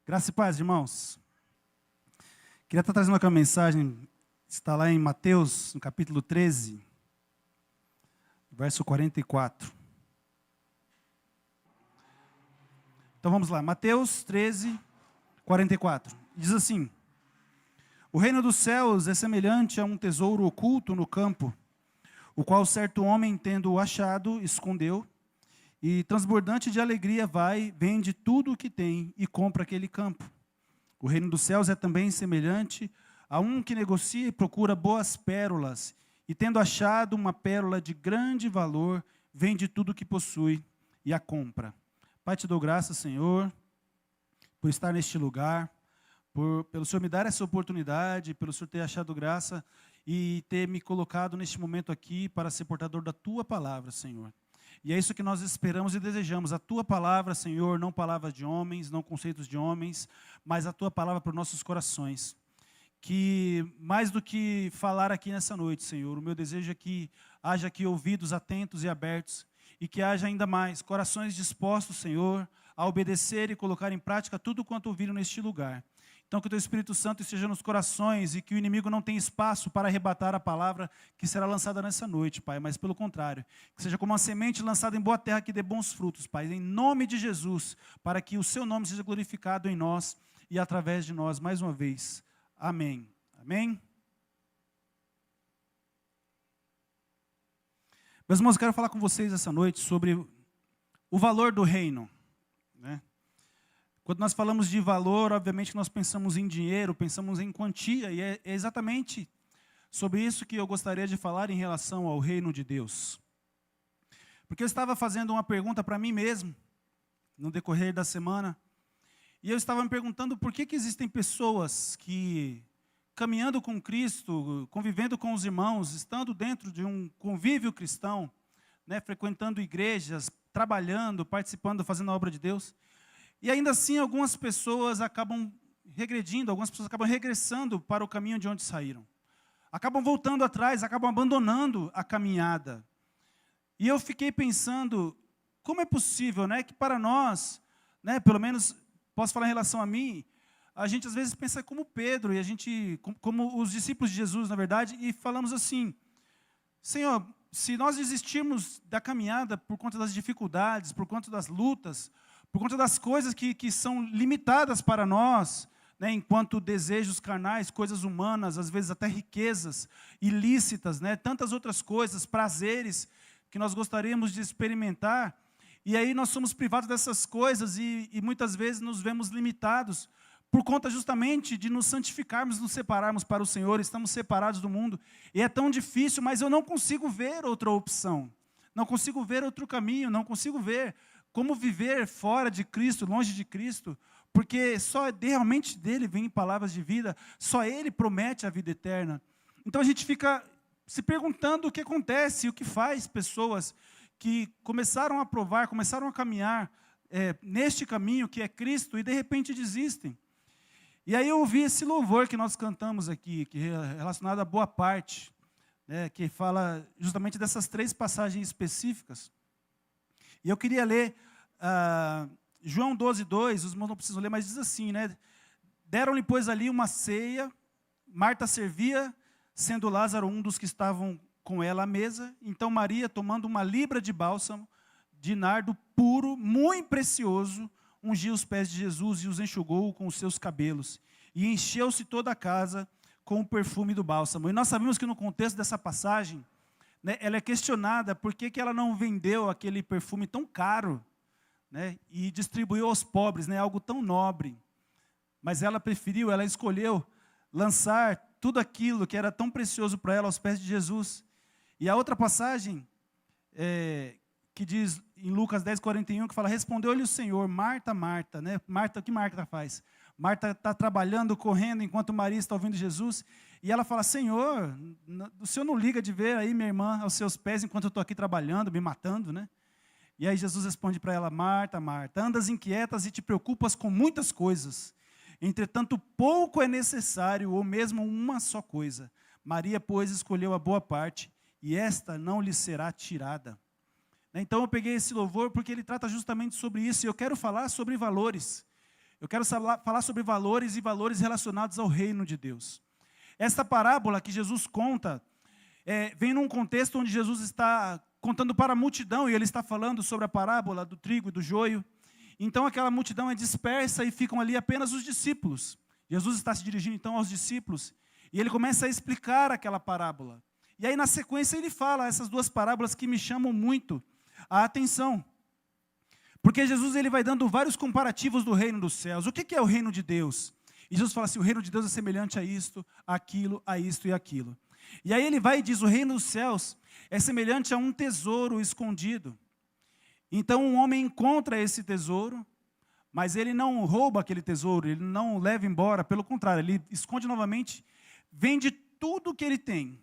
Graça e paz, irmãos. Queria estar trazendo aqui uma mensagem, está lá em Mateus, no capítulo 13, verso 44. Então vamos lá, Mateus 13, 44. Diz assim: O reino dos céus é semelhante a um tesouro oculto no campo, o qual certo homem, tendo-o achado, escondeu, e transbordante de alegria vai, vende tudo o que tem e compra aquele campo. O reino dos céus é também semelhante a um que negocia e procura boas pérolas, e tendo achado uma pérola de grande valor, vende tudo o que possui e a compra. Pai, te dou graças, Senhor, por estar neste lugar, pelo Senhor me dar essa oportunidade, pelo Senhor ter achado graça e ter me colocado neste momento aqui para ser portador da Tua palavra, Senhor. E é isso que nós esperamos e desejamos, a Tua palavra, Senhor, não palavras de homens, não conceitos de homens, mas a Tua palavra para os nossos corações. Que mais do que falar aqui nessa noite, Senhor, o meu desejo é que haja aqui ouvidos atentos e abertos, e que haja ainda mais corações dispostos, Senhor, a obedecer e colocar em prática tudo quanto ouviram neste lugar. Então que o Teu Espírito Santo esteja nos corações e que o inimigo não tenha espaço para arrebatar a palavra que será lançada nessa noite, Pai, mas pelo contrário, que seja como uma semente lançada em boa terra que dê bons frutos, Pai, em nome de Jesus, para que o Seu nome seja glorificado em nós e através de nós, mais uma vez. Amém. Amém? Meus irmãos, eu quero falar com vocês essa noite sobre o valor do reino, né? Quando nós falamos de valor, obviamente nós pensamos em dinheiro, pensamos em quantia, e é exatamente sobre isso que eu gostaria de falar em relação ao reino de Deus. Porque eu estava fazendo uma pergunta para mim mesmo, no decorrer da semana, e eu estava me perguntando por que existem pessoas que, caminhando com Cristo, convivendo com os irmãos, estando dentro de um convívio cristão, né, frequentando igrejas, trabalhando, participando, fazendo a obra de Deus, e ainda assim algumas pessoas acabam regredindo, algumas pessoas acabam regressando para o caminho de onde saíram. Acabam voltando atrás, acabam abandonando a caminhada. E eu fiquei pensando, como é possível, né, que para nós, né, pelo menos posso falar em relação a mim, a gente às vezes pensa como Pedro, e a gente, como os discípulos de Jesus, na verdade, e falamos assim: Senhor, se nós desistirmos da caminhada por conta das dificuldades, por conta das lutas, por conta das coisas que são limitadas para nós, né, enquanto desejos carnais, coisas humanas, às vezes até riquezas ilícitas, né, tantas outras coisas, prazeres que nós gostaríamos de experimentar, e aí nós somos privados dessas coisas e muitas vezes nos vemos limitados por conta justamente de nos santificarmos, nos separarmos para o Senhor, estamos separados do mundo, e é tão difícil, mas eu não consigo ver outra opção, não consigo ver outro caminho, não consigo ver como viver fora de Cristo, longe de Cristo, porque só realmente dele vêm palavras de vida, só Ele promete a vida eterna. Então a gente fica se perguntando o que acontece, o que faz pessoas que começaram a provar, começaram a caminhar neste caminho que é Cristo e de repente desistem. E aí eu ouvi esse louvor que nós cantamos aqui, que é relacionado a boa parte, né, que fala justamente dessas 3 passagens específicas. E eu queria ler João 12:2, os irmãos não precisam ler, mas diz assim, né? Deram-lhe, pois, ali uma ceia, Marta servia, sendo Lázaro um dos que estavam com ela à mesa. Então Maria, tomando uma libra de bálsamo, de nardo puro, muito precioso, ungiu os pés de Jesus e os enxugou com os seus cabelos. E encheu-se toda a casa com o perfume do bálsamo. E nós sabemos que no contexto dessa passagem, né, ela é questionada por que ela não vendeu aquele perfume tão caro, né, e distribuiu aos pobres, né, algo tão nobre. Mas ela preferiu, ela escolheu lançar tudo aquilo que era tão precioso para ela aos pés de Jesus. E a outra passagem, que diz em Lucas 10:41, que fala: respondeu-lhe o Senhor: Marta, Marta, né? Marta, o que Marta faz? Marta está trabalhando, correndo, enquanto Maria está ouvindo Jesus. E ela fala: Senhor, o Senhor não liga de ver aí minha irmã aos seus pés enquanto eu estou aqui trabalhando, me matando, né? E aí Jesus responde para ela: Marta, Marta, andas inquietas e te preocupas com muitas coisas. Entretanto, pouco é necessário, ou mesmo uma só coisa. Maria, pois, escolheu a boa parte, e esta não lhe será tirada. Então eu peguei esse louvor porque ele trata justamente sobre isso, e eu quero falar sobre valores. Eu quero falar sobre valores e valores relacionados ao reino de Deus. Esta parábola que Jesus conta, vem num contexto onde Jesus está contando para a multidão, e ele está falando sobre a parábola do trigo e do joio. Então aquela multidão é dispersa e ficam ali apenas os discípulos. Jesus está se dirigindo então aos discípulos, e ele começa a explicar aquela parábola. E aí na sequência ele fala essas duas parábolas que me chamam muito a atenção. Porque Jesus ele vai dando vários comparativos do reino dos céus. O que é o reino de Deus? E Jesus fala assim, o reino de Deus é semelhante a isto, aquilo, a isto e aquilo. E aí ele vai e diz, o reino dos céus é semelhante a um tesouro escondido. Então um homem encontra esse tesouro, mas ele não rouba aquele tesouro, ele não leva embora, pelo contrário, ele esconde novamente, vende tudo que ele tem.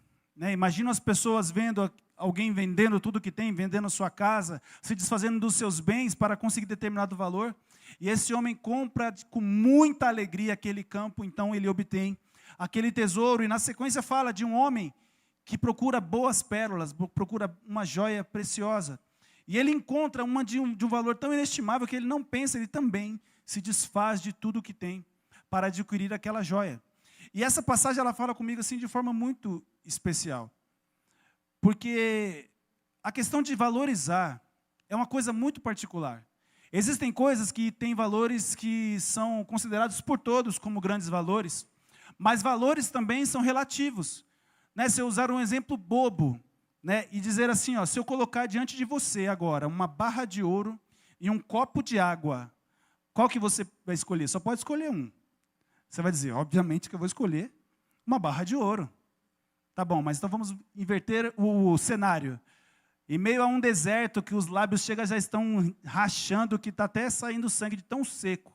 Imagina as pessoas vendo alguém vendendo tudo que tem, vendendo a sua casa, se desfazendo dos seus bens para conseguir determinado valor. E esse homem compra com muita alegria aquele campo, então ele obtém aquele tesouro. E na sequência fala de um homem que procura boas pérolas, procura uma joia preciosa. E ele encontra uma de um valor tão inestimável que ele não pensa, ele também se desfaz de tudo que tem para adquirir aquela joia. E essa passagem ela fala comigo assim de forma muito especial. Porque a questão de valorizar é uma coisa muito particular. Existem coisas que têm valores que são considerados por todos como grandes valores, mas valores também são relativos. Se eu usar um exemplo bobo, e dizer assim, se eu colocar diante de você agora uma barra de ouro e um copo de água, qual que você vai escolher? Só pode escolher um. Você vai dizer, obviamente que eu vou escolher uma barra de ouro. Tá bom, mas então vamos inverter o cenário. Em meio a um deserto que os lábios já estão rachando, que está até saindo sangue de tão seco.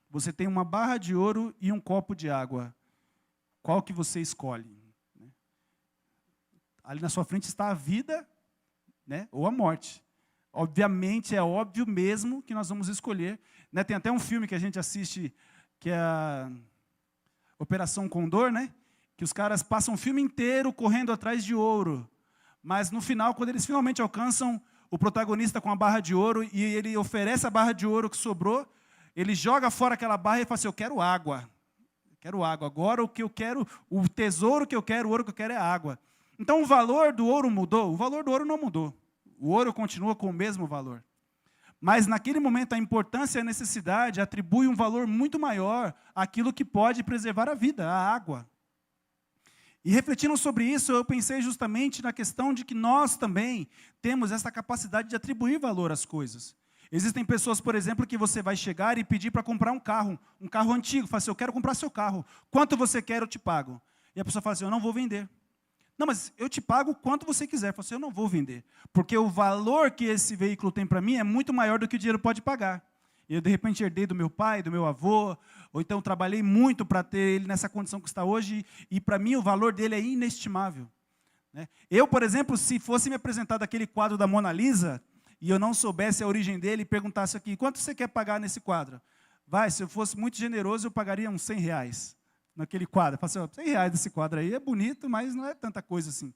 Você tem uma barra de ouro e um copo de água. Qual que você escolhe? Ali na sua frente está a vida, ou a morte. Obviamente, é óbvio mesmo que nós vamos escolher. Tem até um filme que a gente assiste, que é a Operação Condor, que os caras passam o filme inteiro correndo atrás de ouro. Mas no final, quando eles finalmente alcançam o protagonista com a barra de ouro, e ele oferece a barra de ouro que sobrou, ele joga fora aquela barra e fala assim, eu quero água. Quero água. Agora o que eu quero, o tesouro que eu quero, o ouro que eu quero é água. Então o valor do ouro mudou? O valor do ouro não mudou. O ouro continua com o mesmo valor. Mas naquele momento a importância e a necessidade atribui um valor muito maior àquilo que pode preservar a vida, a água. E refletindo sobre isso, eu pensei justamente na questão de que nós também temos essa capacidade de atribuir valor às coisas. Existem pessoas, por exemplo, que você vai chegar e pedir para comprar um carro antigo. Fala assim, eu quero comprar seu carro. Quanto você quer, eu te pago. E a pessoa fala assim, eu não vou vender. Não, mas eu te pago quanto você quiser. Eu falo assim, eu não vou vender. Porque o valor que esse veículo tem para mim é muito maior do que o dinheiro pode pagar. Eu, de repente, herdei do meu pai, do meu avô, ou então trabalhei muito para ter ele nessa condição que está hoje, e para mim o valor dele é inestimável. Eu, por exemplo, se fosse me apresentado aquele quadro da Mona Lisa, e eu não soubesse a origem dele, e perguntasse aqui, quanto você quer pagar nesse quadro? Se eu fosse muito generoso, eu pagaria uns R$100 naquele quadro. Eu falo assim, R$100 desse quadro aí é bonito, mas não é tanta coisa assim.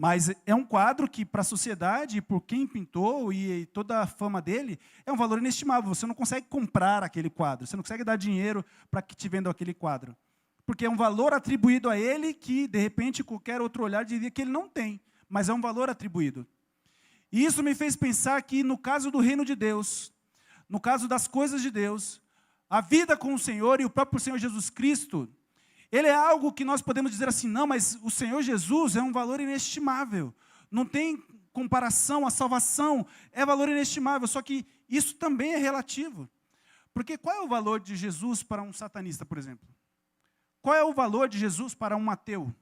Mas é um quadro que, para a sociedade, por quem pintou e toda a fama dele, é um valor inestimável. Você não consegue comprar aquele quadro, você não consegue dar dinheiro para que te vendam aquele quadro. Porque é um valor atribuído a ele que, de repente, qualquer outro olhar diria que ele não tem, mas é um valor atribuído. E isso me fez pensar que, no caso do reino de Deus, no caso das coisas de Deus, a vida com o Senhor e o próprio Senhor Jesus Cristo, ele é algo que nós podemos dizer assim, não, mas o Senhor Jesus é um valor inestimável. Não tem comparação, a salvação é valor inestimável, só que isso também é relativo. Porque qual é o valor de Jesus para um satanista, por exemplo? Qual é o valor de Jesus para um ateu?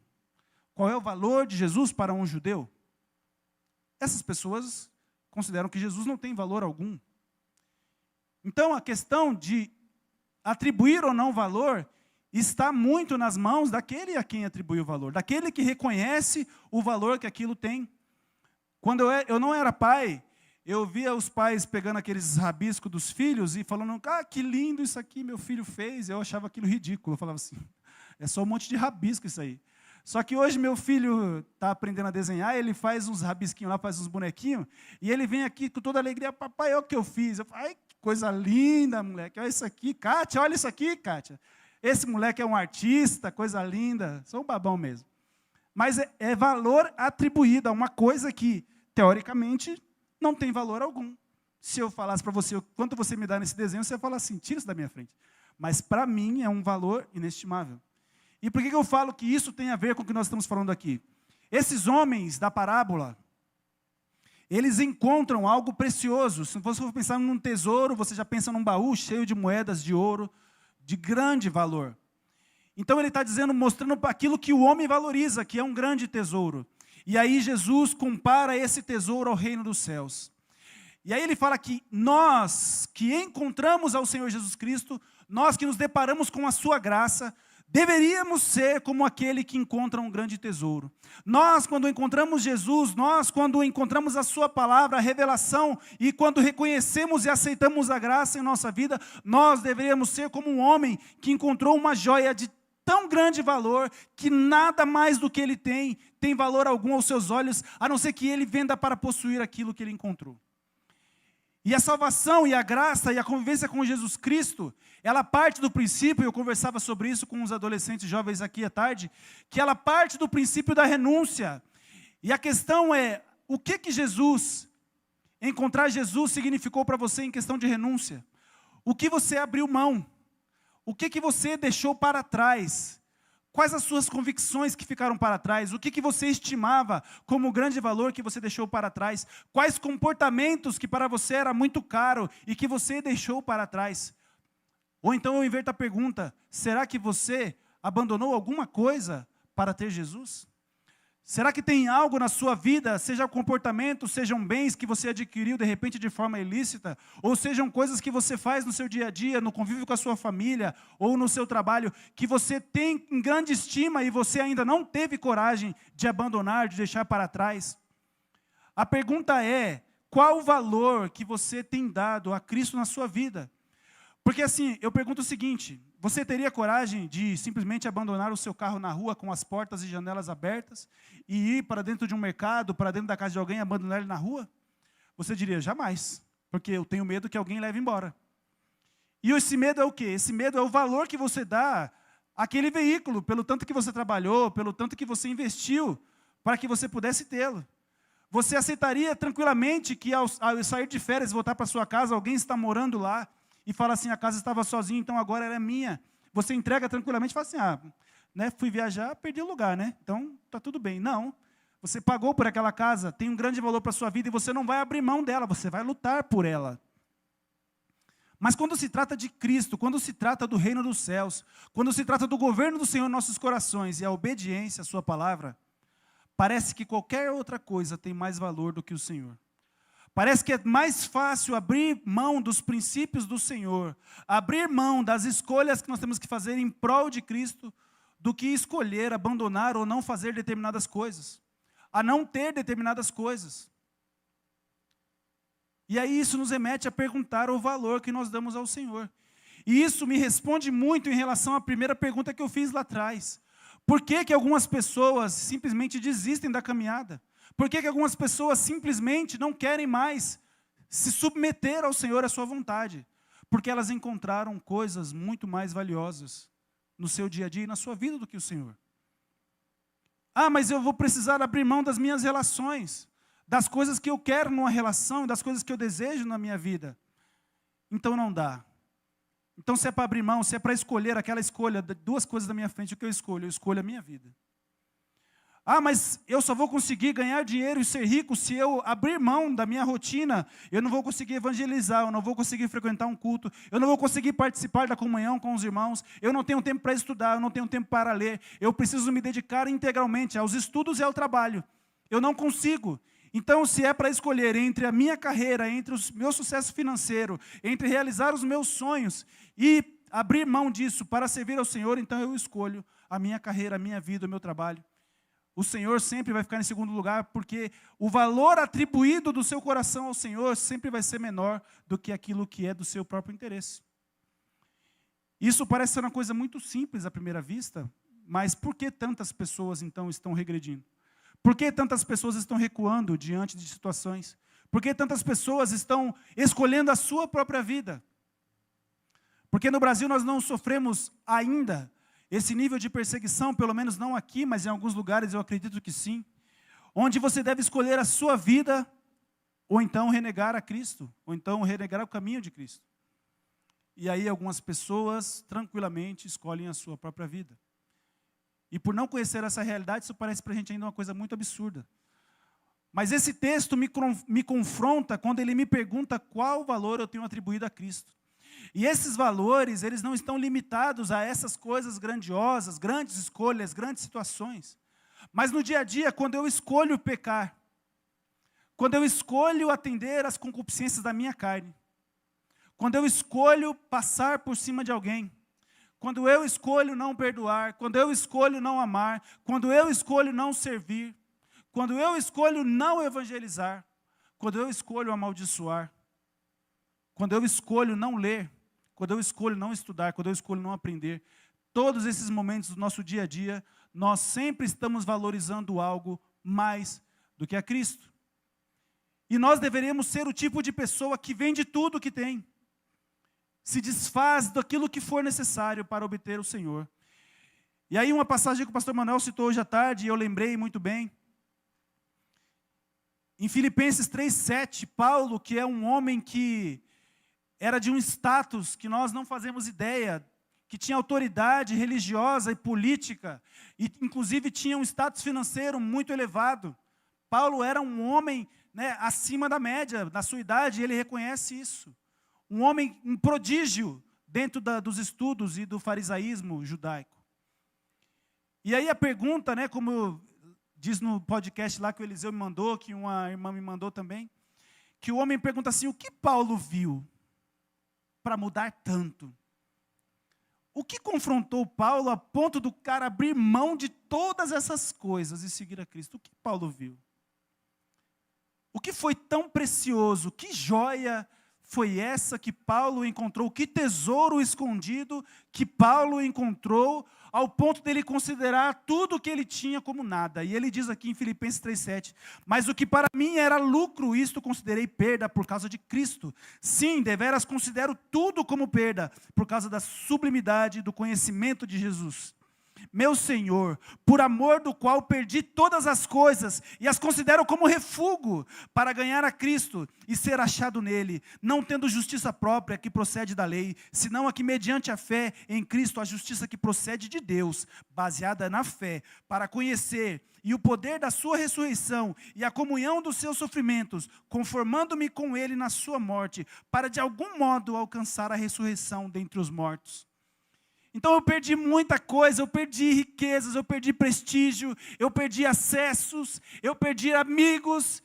Qual é o valor de Jesus para um judeu? Essas pessoas consideram que Jesus não tem valor algum. Então, a questão de atribuir ou não valor está muito nas mãos daquele a quem atribui o valor, daquele que reconhece o valor que aquilo tem. Quando eu não era pai, eu via os pais pegando aqueles rabiscos dos filhos e falando, que lindo isso aqui meu filho fez. Eu achava aquilo ridículo, eu falava assim, é só um monte de rabisco isso aí. Só que hoje meu filho está aprendendo a desenhar, ele faz uns rabisquinhos lá, faz uns bonequinhos, e ele vem aqui com toda a alegria, papai, olha o que eu fiz. Eu falo, coisa linda, moleque. Olha isso aqui, Kátia, olha isso aqui, Kátia. Esse moleque é um artista, coisa linda. Sou um babão mesmo. Mas é valor atribuído a uma coisa que, teoricamente, não tem valor algum. Se eu falasse para você quanto você me dá nesse desenho, você ia falar assim, tira isso da minha frente. Mas para mim é um valor inestimável. E por que eu falo que isso tem a ver com o que nós estamos falando aqui? Esses homens da parábola, eles encontram algo precioso. Se você for pensar num tesouro, você já pensa num baú cheio de moedas de ouro, de grande valor. Então ele está dizendo, mostrando aquilo que o homem valoriza, que é um grande tesouro. E aí Jesus compara esse tesouro ao reino dos céus. E aí ele fala que nós que encontramos ao Senhor Jesus Cristo, nós que nos deparamos com a sua graça, deveríamos ser como aquele que encontra um grande tesouro. Nós, quando encontramos Jesus, nós, quando encontramos a sua palavra, a revelação, e quando reconhecemos e aceitamos a graça em nossa vida, nós deveríamos ser como um homem que encontrou uma joia de tão grande valor, que nada mais do que ele tem valor algum aos seus olhos, a não ser que ele venda para possuir aquilo que ele encontrou. E a salvação e a graça e a convivência com Jesus Cristo, ela parte do princípio, eu conversava sobre isso com os adolescentes jovens aqui à tarde, que ela parte do princípio da renúncia. E a questão é, o que Jesus, encontrar Jesus significou para você em questão de renúncia? O que você abriu mão? O que você deixou para trás? Quais as suas convicções que ficaram para trás? O que você estimava como grande valor que você deixou para trás? Quais comportamentos que para você era muito caro e que você deixou para trás? Ou então eu inverto a pergunta, será que você abandonou alguma coisa para ter Jesus? Será que tem algo na sua vida, seja comportamento, sejam bens que você adquiriu de repente de forma ilícita, ou sejam coisas que você faz no seu dia a dia, no convívio com a sua família, ou no seu trabalho, que você tem em grande estima e você ainda não teve coragem de abandonar, de deixar para trás? A pergunta é, qual o valor que você tem dado a Cristo na sua vida? Porque assim, eu pergunto o seguinte, você teria coragem de simplesmente abandonar o seu carro na rua com as portas e janelas abertas e ir para dentro de um mercado, para dentro da casa de alguém e abandonar ele na rua? Você diria, jamais, porque eu tenho medo que alguém leve embora. E esse medo é o quê? Esse medo é o valor que você dá àquele veículo, pelo tanto que você trabalhou, pelo tanto que você investiu, para que você pudesse tê-lo. Você aceitaria tranquilamente que ao sair de férias e voltar para sua casa, alguém está morando lá, e fala assim, a casa estava sozinha, então agora ela é minha. Você entrega tranquilamente e fala assim, fui viajar, perdi o lugar, né? Então, está tudo bem. Não, você pagou por aquela casa, tem um grande valor para a sua vida, e você não vai abrir mão dela, você vai lutar por ela. Mas quando se trata de Cristo, quando se trata do reino dos céus, quando se trata do governo do Senhor em nossos corações, e a obediência à sua palavra, parece que qualquer outra coisa tem mais valor do que o Senhor. Parece que é mais fácil abrir mão dos princípios do Senhor, abrir mão das escolhas que nós temos que fazer em prol de Cristo, do que escolher, abandonar ou não fazer determinadas coisas, a não ter determinadas coisas. E aí isso nos remete a perguntar o valor que nós damos ao Senhor. E isso me responde muito em relação à primeira pergunta que eu fiz lá atrás. Por que algumas pessoas simplesmente desistem da caminhada? Por que algumas pessoas simplesmente não querem mais se submeter ao Senhor, à sua vontade? Porque elas encontraram coisas muito mais valiosas no seu dia a dia e na sua vida do que o Senhor. Mas eu vou precisar abrir mão das minhas relações, das coisas que eu quero numa relação, das coisas que eu desejo na minha vida. Então não dá. Então se é para abrir mão, se é para escolher aquela escolha, duas coisas da minha frente, o que eu escolho? Eu escolho a minha vida. Mas eu só vou conseguir ganhar dinheiro e ser rico se eu abrir mão da minha rotina. Eu não vou conseguir evangelizar, eu não vou conseguir frequentar um culto, eu não vou conseguir participar da comunhão com os irmãos, eu não tenho tempo para estudar, eu não tenho tempo para ler, eu preciso me dedicar integralmente aos estudos e ao trabalho. Eu não consigo. Então, se é para escolher entre a minha carreira, entre o meu sucesso financeiro, entre realizar os meus sonhos e abrir mão disso para servir ao Senhor, então eu escolho a minha carreira, a minha vida, o meu trabalho. O Senhor sempre vai ficar em segundo lugar, porque o valor atribuído do seu coração ao Senhor sempre vai ser menor do que aquilo que é do seu próprio interesse. Isso parece ser uma coisa muito simples à primeira vista, mas por que tantas pessoas então estão regredindo? Por que tantas pessoas estão recuando diante de situações? Por que tantas pessoas estão escolhendo a sua própria vida? Porque no Brasil nós não sofremos ainda esse nível de perseguição, pelo menos não aqui, mas em alguns lugares eu acredito que sim, onde você deve escolher a sua vida, ou então renegar a Cristo, ou então renegar o caminho de Cristo. E aí algumas pessoas tranquilamente escolhem a sua própria vida. E por não conhecer essa realidade, isso parece para a gente ainda uma coisa muito absurda. Mas esse texto me confronta quando ele me pergunta qual valor eu tenho atribuído a Cristo. E esses valores, eles não estão limitados a essas coisas grandiosas, grandes escolhas, grandes situações. Mas no dia a dia, quando eu escolho pecar, quando eu escolho atender às concupiscências da minha carne, quando eu escolho passar por cima de alguém, quando eu escolho não perdoar, quando eu escolho não amar, quando eu escolho não servir, quando eu escolho não evangelizar, quando eu escolho amaldiçoar, quando eu escolho não ler, quando eu escolho não estudar, quando eu escolho não aprender, todos esses momentos do nosso dia a dia, nós sempre estamos valorizando algo mais do que a Cristo. E nós deveríamos ser o tipo de pessoa que vende tudo o que tem, se desfaz daquilo que for necessário para obter o Senhor. E aí uma passagem que o pastor Manuel citou hoje à tarde, e eu lembrei muito bem. Em Filipenses 3,7, Paulo, que é um homem que era de um status que nós não fazemos ideia, que tinha autoridade religiosa e política, e inclusive tinha um status financeiro muito elevado. Paulo era um homem, acima da média, na sua idade, e ele reconhece isso. Um homem, um prodígio dentro dos estudos e do farisaísmo judaico. E aí a pergunta, como diz no podcast lá que o Eliseu me mandou, que uma irmã me mandou também, que o homem pergunta assim, o que Paulo viu para mudar tanto? O que confrontou Paulo a ponto do cara abrir mão de todas essas coisas e seguir a Cristo? O que Paulo viu? O que foi tão precioso? Que joia foi essa que Paulo encontrou? Que tesouro escondido que Paulo encontrou ao ponto dele considerar tudo o que ele tinha como nada? E ele diz aqui em Filipenses 3,7, mas o que para mim era lucro, isto considerei perda por causa de Cristo. Sim, deveras considero tudo como perda, por causa da sublimidade do conhecimento de Jesus, meu Senhor, por amor do qual perdi todas as coisas e as considero como refúgio para ganhar a Cristo e ser achado nele, não tendo justiça própria que procede da lei, senão a que mediante a fé em Cristo, a justiça que procede de Deus, baseada na fé, para conhecer e o poder da sua ressurreição e a comunhão dos seus sofrimentos, conformando-me com ele na sua morte, para de algum modo alcançar a ressurreição dentre os mortos. Então eu perdi muita coisa, eu perdi riquezas, eu perdi prestígio, eu perdi acessos, eu perdi amigos,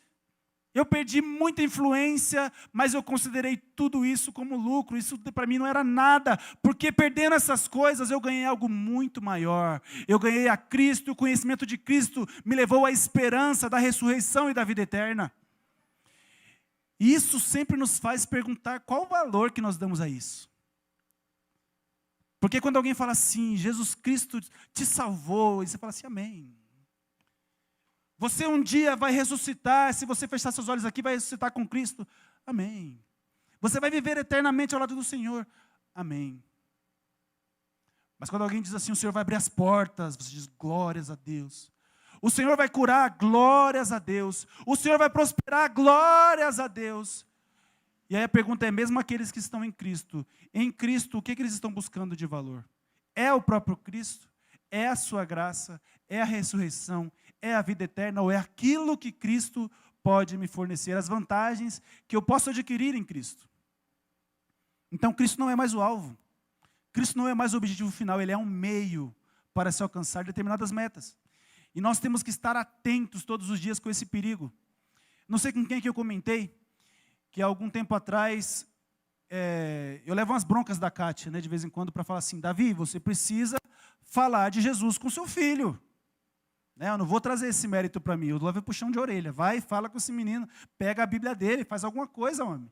eu perdi muita influência, mas eu considerei tudo isso como lucro. Isso para mim não era nada, porque perdendo essas coisas eu ganhei algo muito maior. Eu ganhei a Cristo, e o conhecimento de Cristo me levou à esperança da ressurreição e da vida eterna. E isso sempre nos faz perguntar qual o valor que nós damos a isso. Porque quando alguém fala assim, Jesus Cristo te salvou, e você fala assim, amém. Você um dia vai ressuscitar, se você fechar seus olhos aqui, vai ressuscitar com Cristo, amém. Você vai viver eternamente ao lado do Senhor, amém. Mas quando alguém diz assim, o Senhor vai abrir as portas, você diz, glórias a Deus. O Senhor vai curar, glórias a Deus. O Senhor vai prosperar, glórias a Deus. E aí a pergunta é, mesmo aqueles que estão em Cristo, o que eles estão buscando de valor? É o próprio Cristo? É a sua graça? É a ressurreição? É a vida eterna? Ou é aquilo que Cristo pode me fornecer? As vantagens que eu posso adquirir em Cristo? Então Cristo não é mais o alvo. Cristo não é mais o objetivo final, ele é um meio para se alcançar determinadas metas. E nós temos que estar atentos todos os dias com esse perigo. Não sei com quem que eu comentei, que há algum tempo atrás, eu levo umas broncas da Kátia, de vez em quando, para falar assim, Davi, você precisa falar de Jesus com seu filho. Eu não vou trazer esse mérito para mim, eu levo puxão de orelha. Vai, fala com esse menino, pega a Bíblia dele, faz alguma coisa, homem.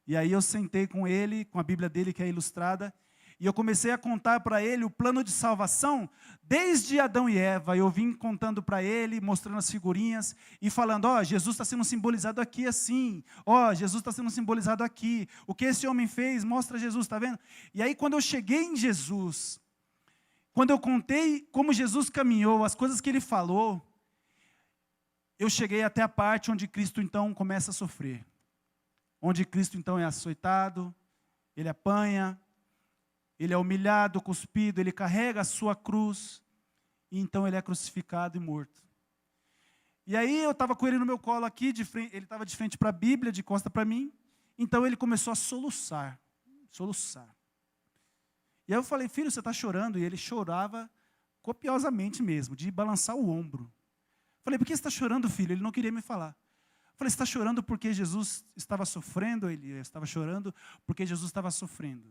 E aí eu sentei com ele, com a Bíblia dele, que é ilustrada, E eu comecei a contar para ele o plano de salvação desde Adão e Eva. Eu vim contando para ele, mostrando as figurinhas e falando, Jesus está sendo simbolizado aqui assim. Jesus está sendo simbolizado aqui. O que esse homem fez mostra Jesus, está vendo? E aí quando eu cheguei em Jesus, quando eu contei como Jesus caminhou, as coisas que ele falou, eu cheguei até a parte onde Cristo então começa a sofrer. Onde Cristo então é açoitado, ele apanha, ele é humilhado, cuspido, ele carrega a sua cruz, e então ele é crucificado e morto. E aí eu estava com ele no meu colo aqui, ele estava de frente para a Bíblia, de costa para mim, então ele começou a soluçar. E aí eu falei, filho, você está chorando? E ele chorava copiosamente mesmo, de balançar o ombro. Falei, por que você está chorando, filho? Ele não queria me falar. Falei, você está chorando porque Jesus estava sofrendo? Ele estava chorando porque Jesus estava sofrendo.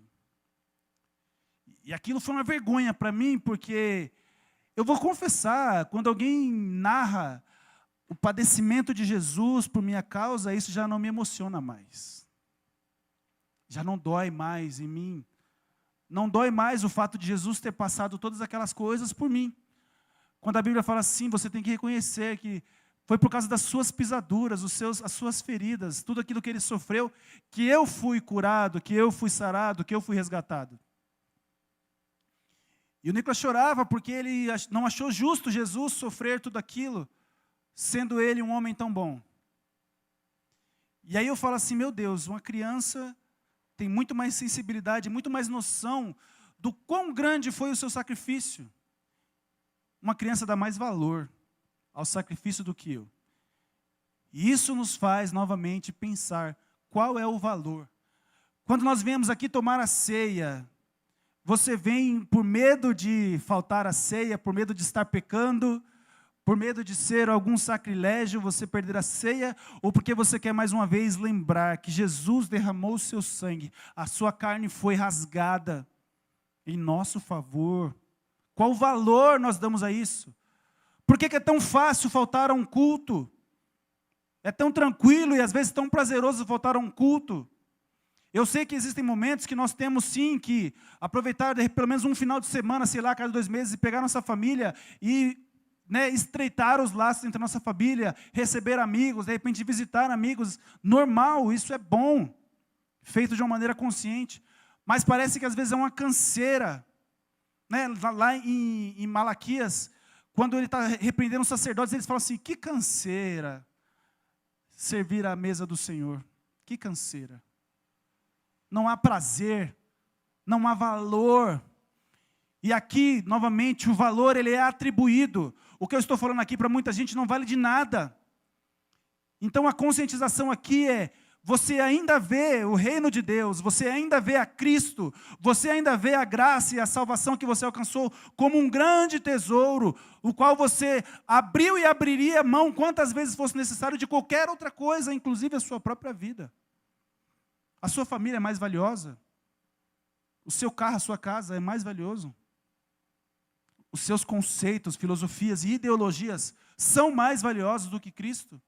E aquilo foi uma vergonha para mim, porque eu vou confessar, quando alguém narra o padecimento de Jesus por minha causa, isso já não me emociona mais. Já não dói mais em mim. Não dói mais o fato de Jesus ter passado todas aquelas coisas por mim. Quando a Bíblia fala assim, você tem que reconhecer que foi por causa das suas pisaduras, as suas feridas, tudo aquilo que ele sofreu, que eu fui curado, que eu fui sarado, que eu fui resgatado. E o Nicolas chorava porque ele não achou justo Jesus sofrer tudo aquilo, sendo ele um homem tão bom. E aí eu falo assim, meu Deus, uma criança tem muito mais sensibilidade, muito mais noção do quão grande foi o seu sacrifício. Uma criança dá mais valor ao sacrifício do que eu. E isso nos faz novamente pensar qual é o valor. Quando nós viemos aqui tomar a ceia, você vem por medo de faltar a ceia, por medo de estar pecando, por medo de ser algum sacrilégio, você perder a ceia, ou porque você quer mais uma vez lembrar que Jesus derramou o seu sangue, a sua carne foi rasgada em nosso favor. Qual valor nós damos a isso? Por que é tão fácil faltar a um culto? É tão tranquilo e às vezes tão prazeroso faltar a um culto. Eu sei que existem momentos que nós temos sim que aproveitar pelo menos um final de semana, sei lá, cada 2 meses, e pegar nossa família e estreitar os laços entre a nossa família, receber amigos, de repente visitar amigos. Normal, isso é bom, feito de uma maneira consciente. Mas parece que às vezes é uma canseira. Lá em Malaquias, quando ele está repreendendo os sacerdotes, eles falam assim, que canseira servir à mesa do Senhor. Que canseira. Não há prazer, não há valor. E aqui, novamente, o valor ele é atribuído. O que eu estou falando aqui para muita gente não vale de nada. Então a conscientização aqui é, você ainda vê o reino de Deus, você ainda vê a Cristo, você ainda vê a graça e a salvação que você alcançou como um grande tesouro, o qual você abriu e abriria mão quantas vezes fosse necessário de qualquer outra coisa, inclusive a sua própria vida. A sua família é mais valiosa, o seu carro, a sua casa é mais valioso. Os seus conceitos, filosofias e ideologias são mais valiosos do que Cristo.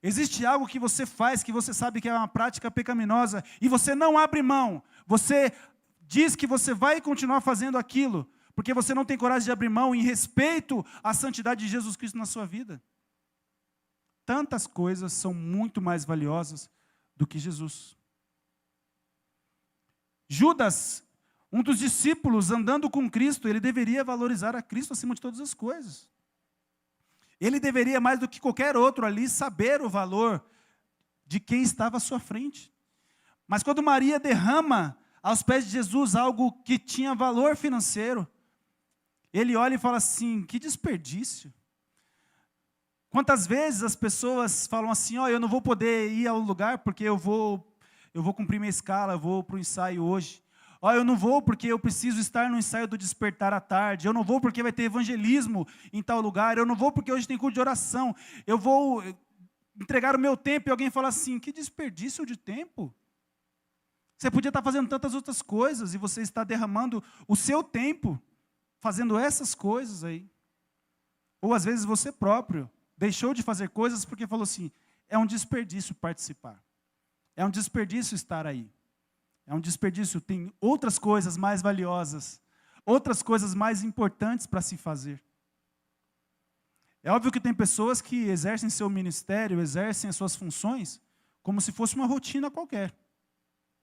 Existe algo que você faz, que você sabe que é uma prática pecaminosa, e você não abre mão. Você diz que você vai continuar fazendo aquilo, porque você não tem coragem de abrir mão em respeito à santidade de Jesus Cristo na sua vida. Tantas coisas são muito mais valiosas do que Jesus. Judas, um dos discípulos andando com Cristo, ele deveria valorizar a Cristo acima de todas as coisas. Ele deveria, mais do que qualquer outro ali, saber o valor de quem estava à sua frente. Mas quando Maria derrama aos pés de Jesus algo que tinha valor financeiro, ele olha e fala assim, que desperdício. Quantas vezes as pessoas falam assim, eu não vou poder ir ao lugar porque eu vou cumprir minha escala, eu vou para o ensaio hoje. Eu não vou porque eu preciso estar no ensaio do despertar à tarde. Eu não vou porque vai ter evangelismo em tal lugar. Eu não vou porque hoje tem culto de oração. Eu vou entregar o meu tempo e alguém fala assim, que desperdício de tempo. Você podia estar fazendo tantas outras coisas e você está derramando o seu tempo fazendo essas coisas aí. Ou às vezes você próprio deixou de fazer coisas porque falou assim, é um desperdício participar. É um desperdício estar aí. É um desperdício. Tem outras coisas mais valiosas, outras coisas mais importantes para se fazer. É óbvio que tem pessoas que exercem seu ministério, exercem as suas funções, como se fosse uma rotina qualquer.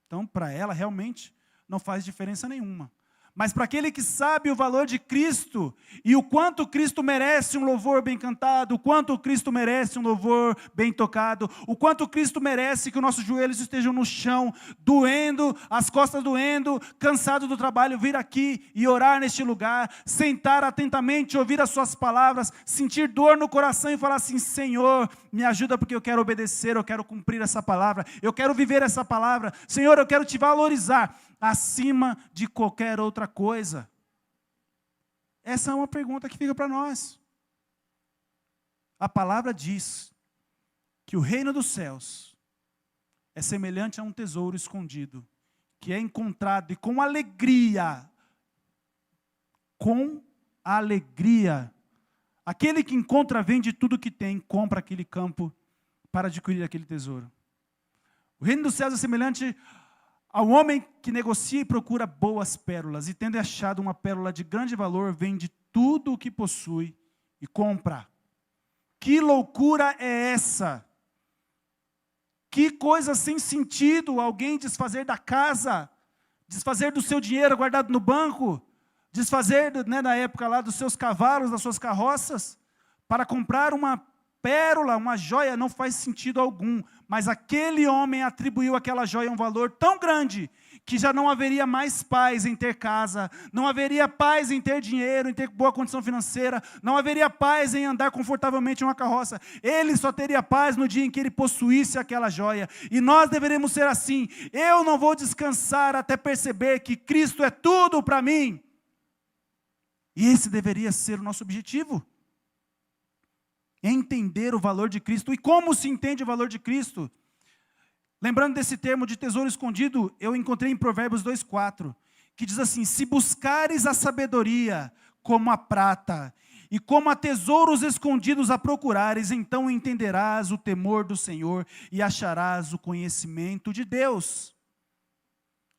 Então, para ela, realmente, não faz diferença nenhuma. Mas para aquele que sabe o valor de Cristo e o quanto Cristo merece um louvor bem cantado, o quanto Cristo merece um louvor bem tocado, o quanto Cristo merece que os nossos joelhos estejam no chão, doendo, as costas doendo, cansado do trabalho, vir aqui e orar neste lugar, sentar atentamente, ouvir as suas palavras, sentir dor no coração e falar assim: Senhor, me ajuda porque eu quero obedecer, eu quero cumprir essa palavra, eu quero viver essa palavra. Senhor, eu quero te valorizar acima de qualquer outra coisa. Essa é uma pergunta que fica para nós. A palavra diz que o reino dos céus é semelhante a um tesouro escondido, que é encontrado e com alegria, aquele que encontra vende tudo que tem, compra aquele campo para adquirir aquele tesouro. O reino dos céus é semelhante ao homem que negocia e procura boas pérolas, e tendo achado uma pérola de grande valor, vende tudo o que possui e compra. Que loucura é essa? Que coisa sem sentido alguém desfazer da casa, desfazer do seu dinheiro guardado no banco, desfazer, na época lá, dos seus cavalos, das suas carroças, para comprar uma pérola, uma joia. Não faz sentido algum. Mas aquele homem atribuiu àquela joia um valor tão grande que já não haveria mais paz em ter casa, não haveria paz em ter dinheiro, em ter boa condição financeira, não haveria paz em andar confortavelmente em uma carroça. Ele só teria paz no dia em que ele possuísse aquela joia. E nós deveremos ser assim. Eu não vou descansar até perceber que Cristo é tudo para mim. E esse deveria ser o nosso objetivo. Entender o valor de Cristo. E como se entende o valor de Cristo? Lembrando desse termo de tesouro escondido, eu encontrei em Provérbios 2,4, que diz assim: se buscares a sabedoria como a prata, e como a tesouros escondidos a procurares, então entenderás o temor do Senhor e acharás o conhecimento de Deus.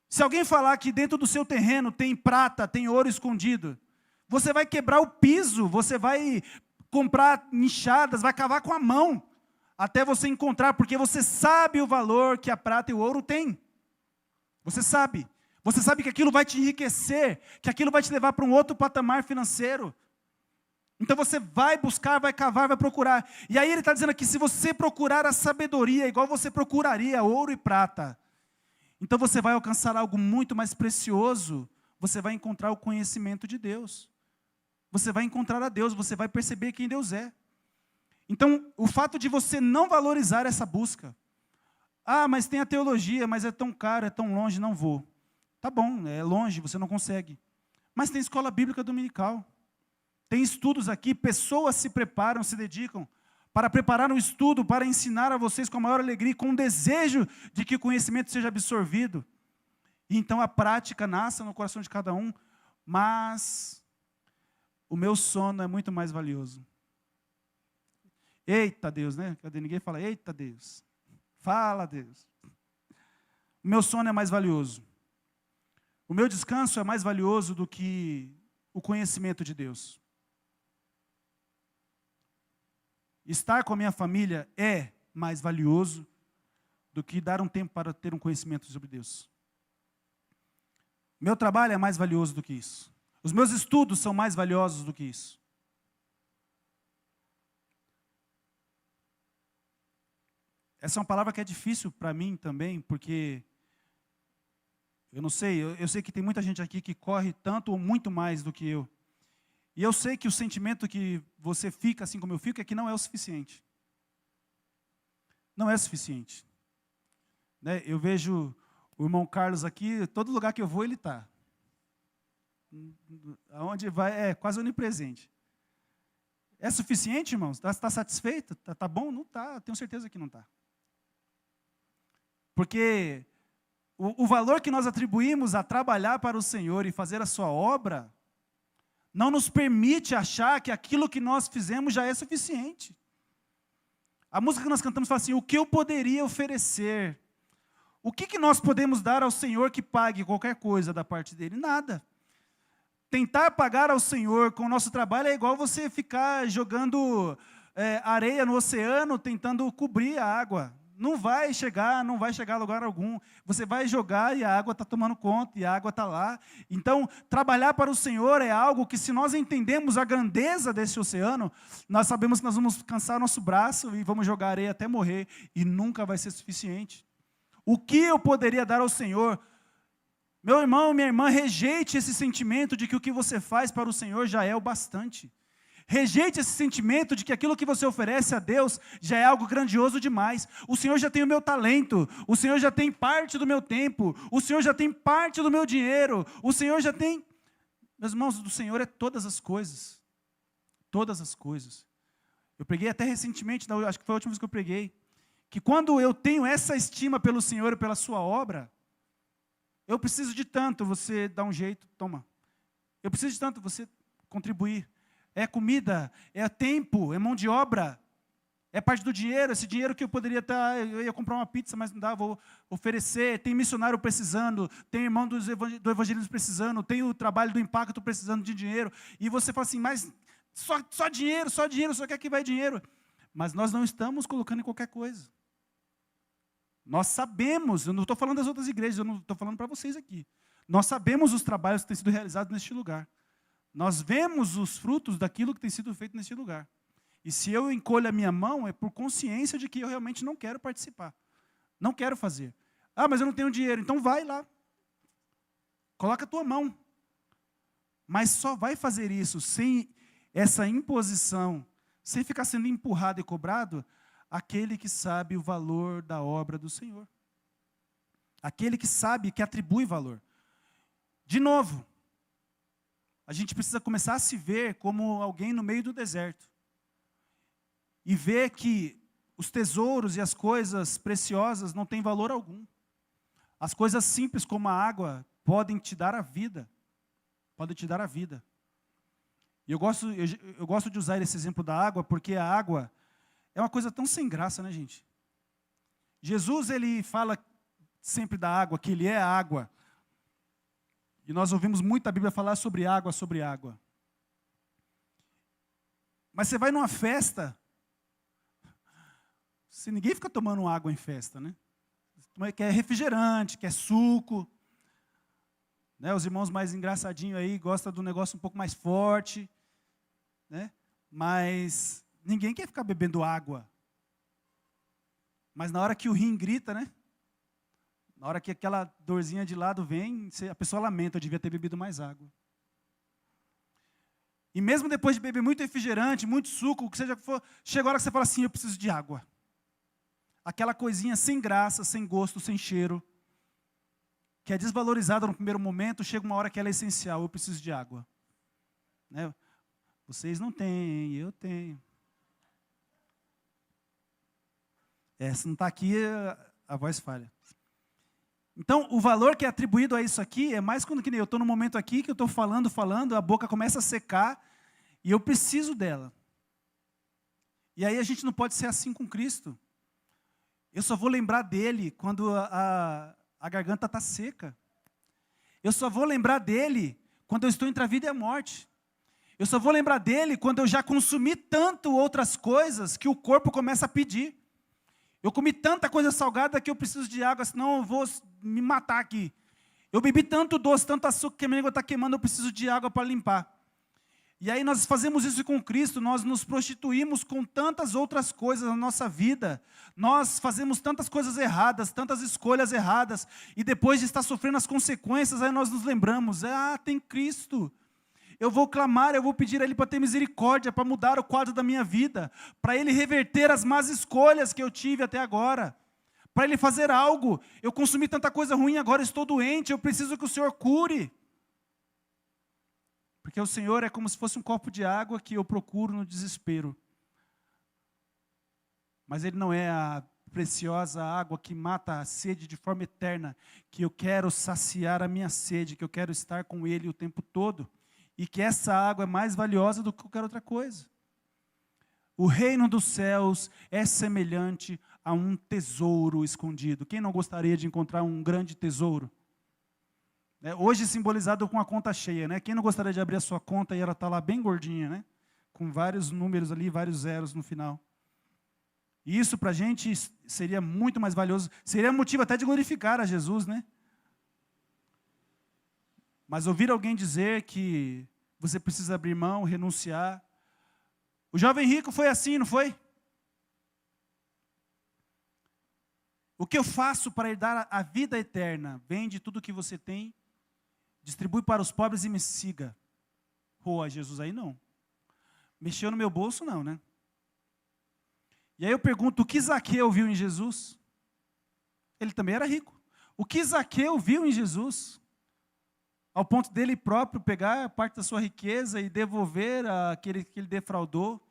Se alguém falar que dentro do seu terreno tem prata, tem ouro escondido, você vai quebrar o piso, você vai comprar enxadas, vai cavar com a mão, até você encontrar, porque você sabe o valor que a prata e o ouro têm. Você sabe que aquilo vai te enriquecer, que aquilo vai te levar para um outro patamar financeiro. Então você vai buscar, vai cavar, vai procurar. E aí ele está dizendo aqui, se você procurar a sabedoria, igual você procuraria ouro e prata, então você vai alcançar algo muito mais precioso, você vai encontrar o conhecimento de Deus. Você vai encontrar a Deus, você vai perceber quem Deus é. Então, o fato de você não valorizar essa busca. Ah, mas tem a teologia, mas é tão caro, é tão longe, não vou. Tá bom, é longe, você não consegue. Mas tem escola bíblica dominical. Tem estudos aqui, pessoas se preparam, se dedicam para preparar um estudo, para ensinar a vocês com a maior alegria, com o desejo de que o conhecimento seja absorvido. E então a prática nasce no coração de cada um, mas o meu sono é muito mais valioso. Eita Deus, né? Cadê? Ninguém fala, eita Deus. Fala Deus. O meu sono é mais valioso. O meu descanso é mais valioso do que o conhecimento de Deus. Estar com a minha família é mais valioso do que dar um tempo para ter um conhecimento sobre Deus. Meu trabalho é mais valioso do que isso. Os meus estudos são mais valiosos do que isso. Essa é uma palavra que é difícil para mim também, porque eu não sei, eu sei que tem muita gente aqui que corre tanto ou muito mais do que eu. E eu sei que o sentimento que você fica, assim como eu fico, é que não é o suficiente. Não é o suficiente. Né? Eu vejo o irmão Carlos aqui, todo lugar que eu vou ele está. Aonde vai, é quase onipresente. É suficiente, irmãos? Está satisfeito? Está bom? Não está, tenho certeza que não está. Porque o valor que nós atribuímos a trabalhar para o Senhor e fazer a sua obra, não nos permite achar que aquilo que nós fizemos já é suficiente. A música que nós cantamos fala assim, o que eu poderia oferecer? O que nós podemos dar ao Senhor que pague qualquer coisa da parte dele? Nada. Tentar pagar ao Senhor com o nosso trabalho é igual você ficar jogando areia no oceano, tentando cobrir a água. Não vai chegar a lugar algum. Você vai jogar e a água está tomando conta, e a água está lá. Então, trabalhar para o Senhor é algo que, se nós entendemos a grandeza desse oceano, nós sabemos que nós vamos cansar nosso braço e vamos jogar areia até morrer, e nunca vai ser suficiente. O que eu poderia dar ao Senhor? Meu irmão, minha irmã, rejeite esse sentimento de que o que você faz para o Senhor já é o bastante. Rejeite esse sentimento de que aquilo que você oferece a Deus já é algo grandioso demais. O Senhor já tem o meu talento, o Senhor já tem parte do meu tempo, o Senhor já tem parte do meu dinheiro, o Senhor já tem... Meus irmãos, do Senhor é todas as coisas. Todas as coisas. Eu preguei até recentemente, acho que foi a última vez que eu preguei, que quando eu tenho essa estima pelo Senhor e pela sua obra, eu preciso de tanto, você dá um jeito, toma. Eu preciso de tanto, você contribuir. É comida, é tempo, é mão de obra, é parte do dinheiro. Esse dinheiro que eu poderia estar, eu ia comprar uma pizza, mas não dá, vou oferecer. Tem missionário precisando, tem irmão do evangelismo precisando, tem o trabalho do impacto precisando de dinheiro. E você fala assim, mas só dinheiro, só quer que vai dinheiro. Mas nós não estamos colocando em qualquer coisa. Nós sabemos, eu não estou falando das outras igrejas, eu não estou falando para vocês aqui. Nós sabemos os trabalhos que têm sido realizados neste lugar. Nós vemos os frutos daquilo que tem sido feito neste lugar. E se eu encolho a minha mão, é por consciência de que eu realmente não quero participar. Não quero fazer. Ah, mas eu não tenho dinheiro. Então vai lá. Coloca a tua mão. Mas só vai fazer isso sem essa imposição, sem ficar sendo empurrado e cobrado, aquele que sabe o valor da obra do Senhor. Aquele que sabe, que atribui valor. De novo, a gente precisa começar a se ver como alguém no meio do deserto. E ver que os tesouros e as coisas preciosas não têm valor algum. As coisas simples como a água podem te dar a vida. Podem te dar a vida. E eu gosto de usar esse exemplo da água, porque a água é uma coisa tão sem graça, né, gente? Jesus, ele fala sempre da água, que ele é a água. E nós ouvimos muito a Bíblia falar sobre água, sobre água. Mas você vai numa festa, ninguém fica tomando água em festa, né? Quer refrigerante, quer suco. Né? Os irmãos mais engraçadinhos aí gostam do negócio um pouco mais forte. Né? Mas ninguém quer ficar bebendo água. Mas na hora que o rim grita, né? Na hora que aquela dorzinha de lado vem, a pessoa lamenta, eu devia ter bebido mais água. E mesmo depois de beber muito refrigerante, muito suco, o que seja que for, chega a hora que você fala assim, eu preciso de água. Aquela coisinha sem graça, sem gosto, sem cheiro, que é desvalorizada no primeiro momento, chega uma hora que ela é essencial, eu preciso de água. Né? Vocês não têm, eu tenho. Se não está aqui, a voz falha. Então, o valor que é atribuído a isso aqui é mais quando que nem eu estou no momento aqui que eu estou falando, a boca começa a secar e eu preciso dela. E aí a gente não pode ser assim com Cristo. Eu só vou lembrar dele quando a garganta está seca. Eu só vou lembrar dele quando eu estou entre a vida e a morte. Eu só vou lembrar dele quando eu já consumi tanto outras coisas que o corpo começa a pedir. Eu comi tanta coisa salgada que eu preciso de água, senão eu vou me matar aqui. Eu bebi tanto doce, tanto açúcar que a minha língua está queimando, eu preciso de água para limpar. E aí nós fazemos isso com Cristo, nós nos prostituímos com tantas outras coisas na nossa vida. Nós fazemos tantas coisas erradas, tantas escolhas erradas, e depois de estar sofrendo as consequências, aí nós nos lembramos, tem Cristo. Eu vou clamar, eu vou pedir a Ele para ter misericórdia, para mudar o quadro da minha vida, para Ele reverter as más escolhas que eu tive até agora, para Ele fazer algo. Eu consumi tanta coisa ruim, agora estou doente, eu preciso que o Senhor cure. Porque o Senhor é como se fosse um copo de água que eu procuro no desespero. Mas Ele não é a preciosa água que mata a sede de forma eterna, que eu quero saciar a minha sede, que eu quero estar com Ele o tempo todo. E que essa água é mais valiosa do que qualquer outra coisa. O reino dos céus é semelhante a um tesouro escondido. Quem não gostaria de encontrar um grande tesouro? Hoje simbolizado com a conta cheia, né? Quem não gostaria de abrir a sua conta e ela está lá bem gordinha, né? Com vários números ali, vários zeros no final. E isso para a gente seria muito mais valioso, seria motivo até de glorificar a Jesus, né? Mas ouvir alguém dizer que você precisa abrir mão, renunciar. O jovem rico foi assim, não foi? O que eu faço para herdar a vida eterna? Vende tudo o que você tem, distribui para os pobres e me siga. Jesus aí não. Mexeu no meu bolso não, né? E aí eu pergunto, o que Zaqueu viu em Jesus? Ele também era rico. O que Zaqueu viu em Jesus? Ao ponto dele próprio pegar parte da sua riqueza e devolver aquele que ele defraudou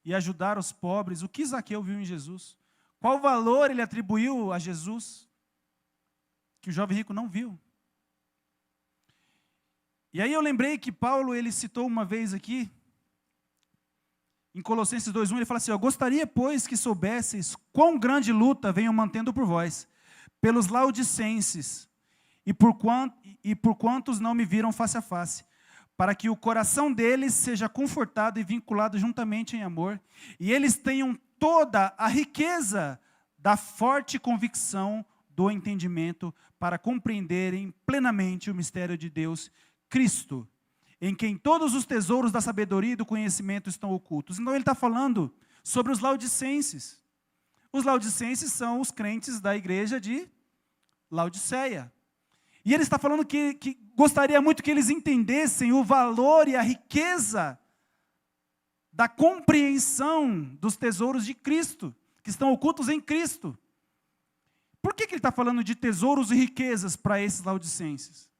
e ajudar os pobres. O que Zaqueu viu em Jesus? Qual valor ele atribuiu a Jesus que o jovem rico não viu? E aí eu lembrei que Paulo, ele citou uma vez aqui, em Colossenses 2:1, ele fala assim, gostaria, pois, que soubesseis quão grande luta venho mantendo por vós, pelos laodicenses, e por quantos não me viram face a face, para que o coração deles seja confortado e vinculado juntamente em amor, e eles tenham toda a riqueza da forte convicção do entendimento, para compreenderem plenamente o mistério de Deus, Cristo, em quem todos os tesouros da sabedoria e do conhecimento estão ocultos. Então ele está falando sobre os laodicenses. Os laodicenses são os crentes da igreja de Laodiceia. E ele está falando que gostaria muito que eles entendessem o valor e a riqueza da compreensão dos tesouros de Cristo, que estão ocultos em Cristo. Por que ele está falando de tesouros e riquezas para esses laodicenses?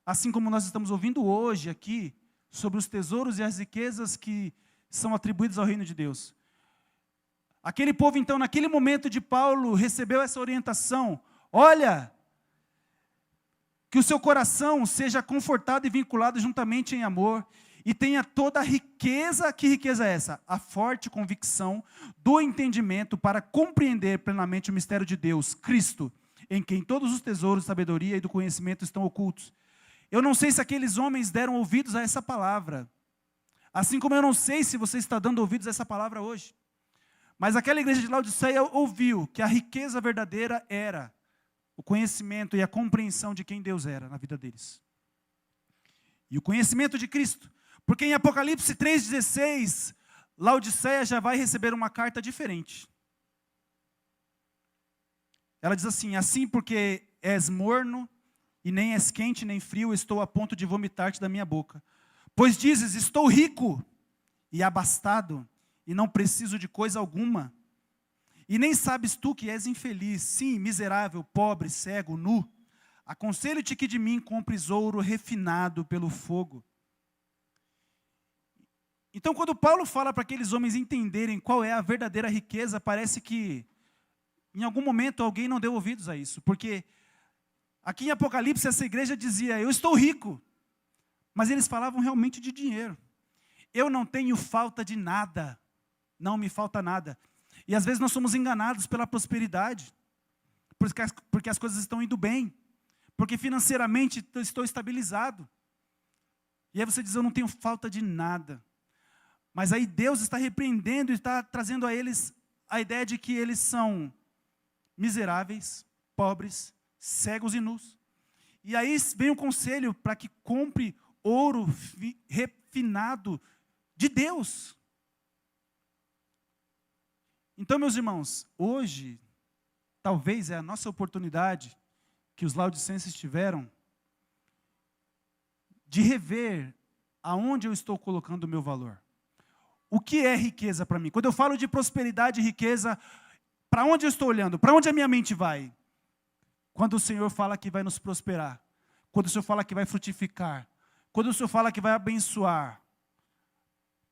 Assim como nós estamos ouvindo hoje aqui, sobre os tesouros e as riquezas que são atribuídos ao reino de Deus. Aquele povo, então, naquele momento de Paulo, recebeu essa orientação. Olha, que o seu coração seja confortado e vinculado juntamente em amor, e tenha toda a riqueza. Que riqueza é essa? A forte convicção do entendimento para compreender plenamente o mistério de Deus, Cristo, em quem todos os tesouros, sabedoria e do conhecimento estão ocultos. Eu não sei se aqueles homens deram ouvidos a essa palavra, assim como eu não sei se você está dando ouvidos a essa palavra hoje. Mas aquela igreja de Laodiceia ouviu que a riqueza verdadeira era o conhecimento e a compreensão de quem Deus era na vida deles. E o conhecimento de Cristo. Porque em Apocalipse 3,16, Laodiceia já vai receber uma carta diferente. Ela diz assim, assim porque és morno, e nem és quente nem frio, estou a ponto de vomitar-te da minha boca. Pois dizes, estou rico e abastado, e não preciso de coisa alguma. E nem sabes tu que és infeliz, sim, miserável, pobre, cego, nu. Aconselho-te que de mim compres ouro refinado pelo fogo. Então, quando Paulo fala para aqueles homens entenderem qual é a verdadeira riqueza, parece que em algum momento alguém não deu ouvidos a isso. Porque aqui em Apocalipse essa igreja dizia, eu estou rico. Mas eles falavam realmente de dinheiro. Eu não tenho falta de nada. Não me falta nada. E às vezes nós somos enganados pela prosperidade. Porque as coisas estão indo bem. Porque financeiramente estou estabilizado. E aí você diz, eu não tenho falta de nada. Mas aí Deus está repreendendo e está trazendo a eles a ideia de que eles são miseráveis, pobres, cegos e nus. E aí vem um conselho para que compre ouro refinado de Deus. Então, meus irmãos, hoje, talvez é a nossa oportunidade que os laodicenses tiveram de rever aonde eu estou colocando o meu valor. O que é riqueza para mim? Quando eu falo de prosperidade e riqueza, para onde eu estou olhando? Para onde a minha mente vai? Quando o Senhor fala que vai nos prosperar, quando o Senhor fala que vai frutificar, quando o Senhor fala que vai abençoar,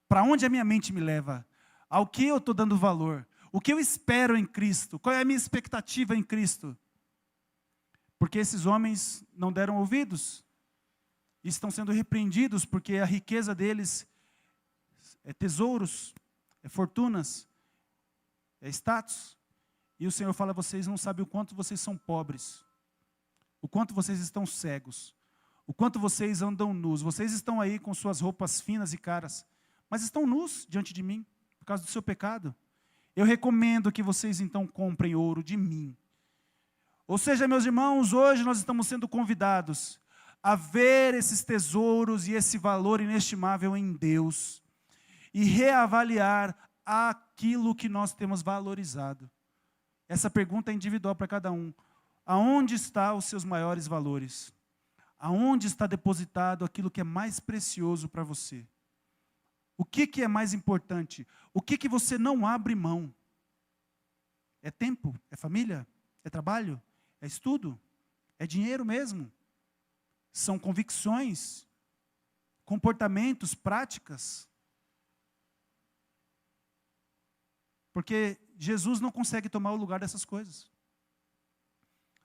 para onde a minha mente me leva? Ao que eu estou dando valor? O que eu espero em Cristo? Qual é a minha expectativa em Cristo? Porque esses homens não deram ouvidos, e estão sendo repreendidos, porque a riqueza deles é tesouros, é fortunas, é status. E o Senhor fala, vocês não sabem o quanto vocês são pobres, o quanto vocês estão cegos, o quanto vocês andam nus. Vocês estão aí com suas roupas finas e caras, mas estão nus diante de mim, por causa do seu pecado. Eu recomendo que vocês então comprem ouro de mim. Ou seja, meus irmãos, hoje nós estamos sendo convidados a ver esses tesouros e esse valor inestimável em Deus e reavaliar aquilo que nós temos valorizado. Essa pergunta é individual para cada um. Aonde estão os seus maiores valores? Aonde está depositado aquilo que é mais precioso para você? O que é mais importante? O que você não abre mão? É tempo? É família? É trabalho? É estudo? É dinheiro mesmo? São convicções? Comportamentos? Práticas? Porque Jesus não consegue tomar o lugar dessas coisas.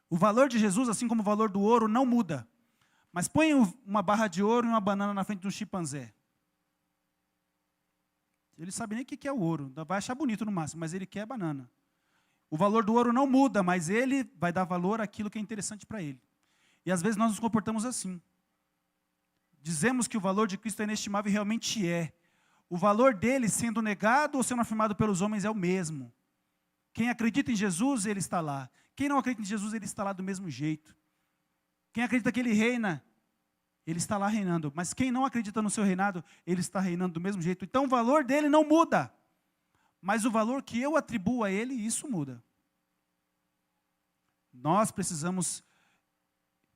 O valor de Jesus, assim como o valor do ouro, não muda. Mas põe uma barra de ouro e uma banana na frente de um chimpanzé. Ele sabe nem o que é o ouro. Vai achar bonito no máximo, mas ele quer a banana. O valor do ouro não muda, mas ele vai dar valor àquilo que é interessante para ele. E às vezes nós nos comportamos assim. Dizemos que o valor de Cristo é inestimável e realmente é. O valor dele, sendo negado ou sendo afirmado pelos homens, é o mesmo. Quem acredita em Jesus, ele está lá. Quem não acredita em Jesus, ele está lá do mesmo jeito. Quem acredita que ele reina, ele está lá reinando. Mas quem não acredita no seu reinado, ele está reinando do mesmo jeito. Então o valor dele não muda. Mas o valor que eu atribuo a ele, isso muda. Nós precisamos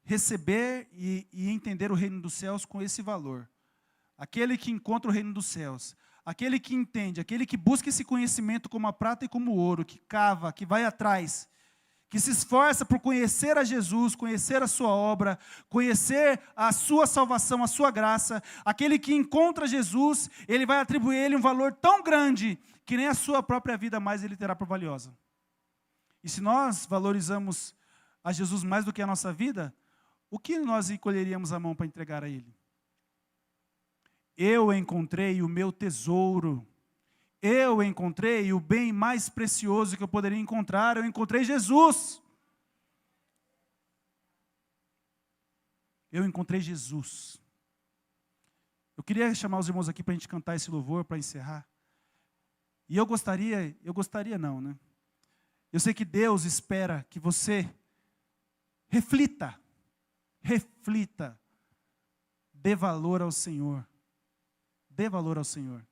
receber e entender o reino dos céus com esse valor. Aquele que encontra o reino dos céus, aquele que entende, aquele que busca esse conhecimento como a prata e como o ouro, que cava, que vai atrás, que se esforça por conhecer a Jesus, conhecer a sua obra, conhecer a sua salvação, a sua graça, aquele que encontra Jesus, ele vai atribuir a ele um valor tão grande, que nem a sua própria vida mais ele terá por valiosa. E se nós valorizamos a Jesus mais do que a nossa vida, o que nós encolheríamos a mão para entregar a ele? Eu encontrei o meu tesouro. Eu encontrei o bem mais precioso que eu poderia encontrar. Eu encontrei Jesus. Eu encontrei Jesus. Eu queria chamar os irmãos aqui para a gente cantar esse louvor, para encerrar. E eu gostaria não, né? Eu sei que Deus espera que você reflita, dê valor ao Senhor. Dê valor ao Senhor.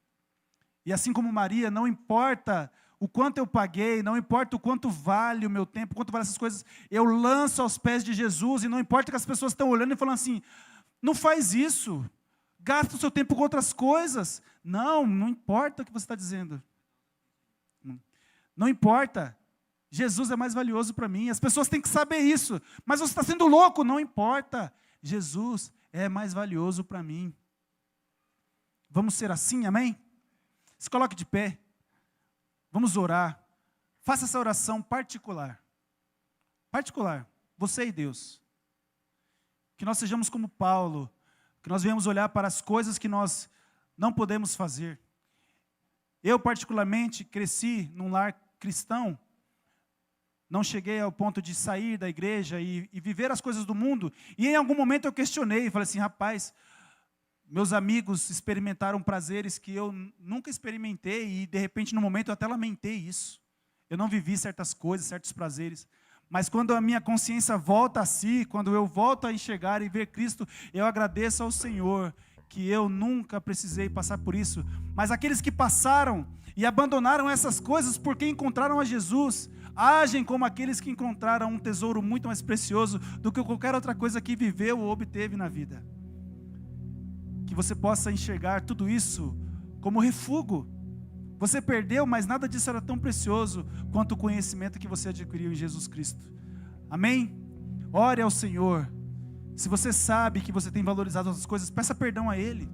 E assim como Maria, não importa o quanto eu paguei, não importa o quanto vale o meu tempo, quanto vale essas coisas, eu lanço aos pés de Jesus, e não importa que as pessoas estão olhando e falando assim, não faz isso, gasta o seu tempo com outras coisas. Não importa o que você está dizendo. Não importa. Jesus é mais valioso para mim. As pessoas têm que saber isso. Mas você está sendo louco. Não importa. Jesus é mais valioso para mim. Vamos ser assim, amém? Se coloque de pé. Vamos orar. Faça essa oração particular. Particular. Você e Deus. Que nós sejamos como Paulo. Que nós venhamos olhar para as coisas que nós não podemos fazer. Eu, particularmente, cresci num lar cristão. Não cheguei ao ponto de sair da igreja e viver as coisas do mundo. E em algum momento eu questionei, falei assim, rapaz, meus amigos experimentaram prazeres que eu nunca experimentei e de repente no momento eu até lamentei isso. Eu não vivi certas coisas, certos prazeres. Mas quando a minha consciência volta a si, quando eu volto a enxergar e ver Cristo, eu agradeço ao Senhor que eu nunca precisei passar por isso. Mas aqueles que passaram e abandonaram essas coisas porque encontraram a Jesus, agem como aqueles que encontraram um tesouro muito mais precioso do que qualquer outra coisa que viveu ou obteve na vida. Que você possa enxergar tudo isso como refúgio. Você perdeu, mas nada disso era tão precioso quanto o conhecimento que você adquiriu em Jesus Cristo. Amém? Ore ao Senhor. Se você sabe que você tem valorizado outras coisas, peça perdão a Ele.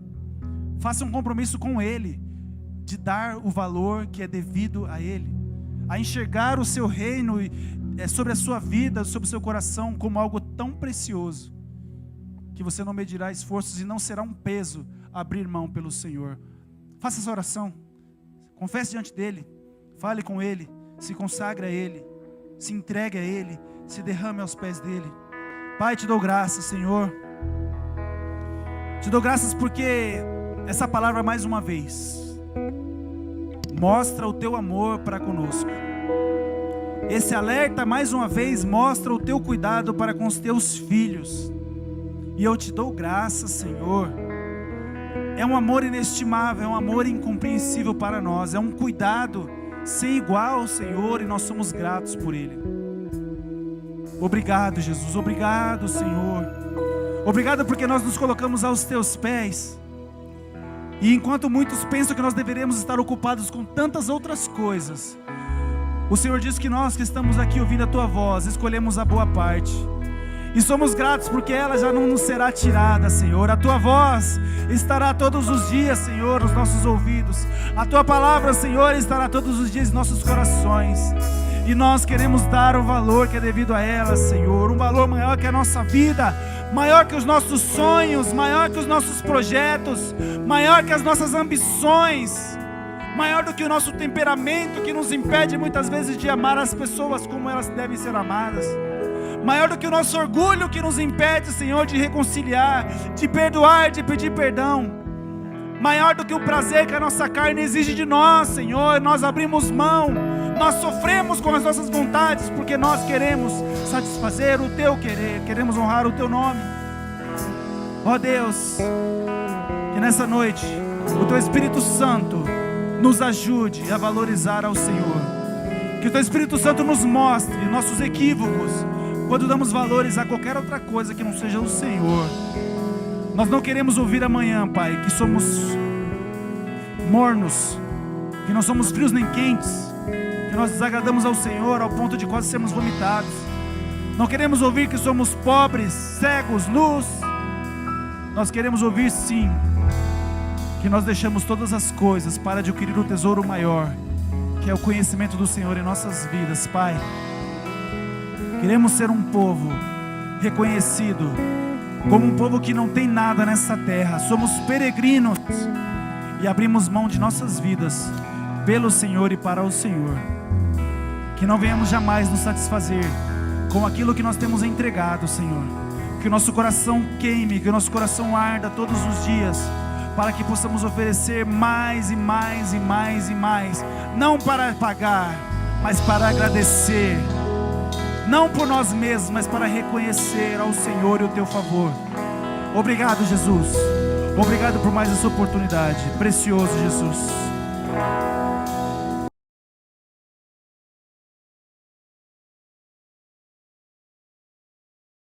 Faça um compromisso com Ele, de dar o valor que é devido a Ele. A enxergar o seu reino sobre a sua vida, sobre o seu coração, como algo tão precioso, que você não medirá esforços e não será um peso abrir mão pelo Senhor. Faça essa oração. Confesse diante dEle. Fale com Ele. Se consagre a Ele. se entregue a Ele, se derrame aos pés dEle. Pai, te dou graças, Senhor. Te dou graças porque essa palavra mais uma vez mostra o teu amor para conosco. Esse alerta mais uma vez mostra o teu cuidado para com os teus filhos. E eu te dou graças, Senhor. É um amor inestimável, é um amor incompreensível para nós. É um cuidado sem igual, Senhor, e nós somos gratos por Ele. Obrigado, Jesus. Obrigado, Senhor. Obrigado porque nós nos colocamos aos teus pés. E enquanto muitos pensam que nós deveríamos estar ocupados com tantas outras coisas, o Senhor diz que nós que estamos aqui ouvindo a tua voz, escolhemos a boa parte. E somos gratos porque ela já não nos será tirada, Senhor. A tua voz estará todos os dias, Senhor, nos nossos ouvidos. A tua palavra, Senhor, estará todos os dias em nossos corações. E nós queremos dar o valor que é devido a ela, Senhor. Um valor maior que a nossa vida, maior que os nossos sonhos, maior que os nossos projetos, maior que as nossas ambições, maior do que o nosso temperamento que nos impede muitas vezes de amar as pessoas como elas devem ser amadas. Maior do que o nosso orgulho que nos impede, Senhor, de reconciliar, de perdoar, de pedir perdão. Maior do que o prazer que a nossa carne exige de nós, Senhor. Nós abrimos mão, nós sofremos com as nossas vontades, porque nós queremos satisfazer o teu querer, queremos honrar o teu nome. Ó Deus, que nessa noite o teu Espírito Santo nos ajude a valorizar ao Senhor. Que o teu Espírito Santo nos mostre nossos equívocos quando damos valores a qualquer outra coisa que não seja o Senhor. Nós não queremos ouvir amanhã, Pai, que somos mornos, que não somos frios nem quentes, que nós desagradamos ao Senhor ao ponto de quase sermos vomitados. Não queremos ouvir que somos pobres, cegos, nus. Nós queremos ouvir sim, que nós deixamos todas as coisas para adquirir o tesouro maior, que é o conhecimento do Senhor em nossas vidas, Pai. Queremos ser um povo reconhecido como um povo que não tem nada nessa terra. Somos peregrinos e abrimos mão de nossas vidas pelo Senhor e para o Senhor. Que não venhamos jamais nos satisfazer com aquilo que nós temos entregado, Senhor. Que o nosso coração queime, que o nosso coração arda todos os dias, para que possamos oferecer mais e mais e mais e mais, não para pagar, mas para agradecer, não por nós mesmos, mas para reconhecer ao Senhor e o teu favor. Obrigado, Jesus. Obrigado por mais essa oportunidade. Precioso Jesus.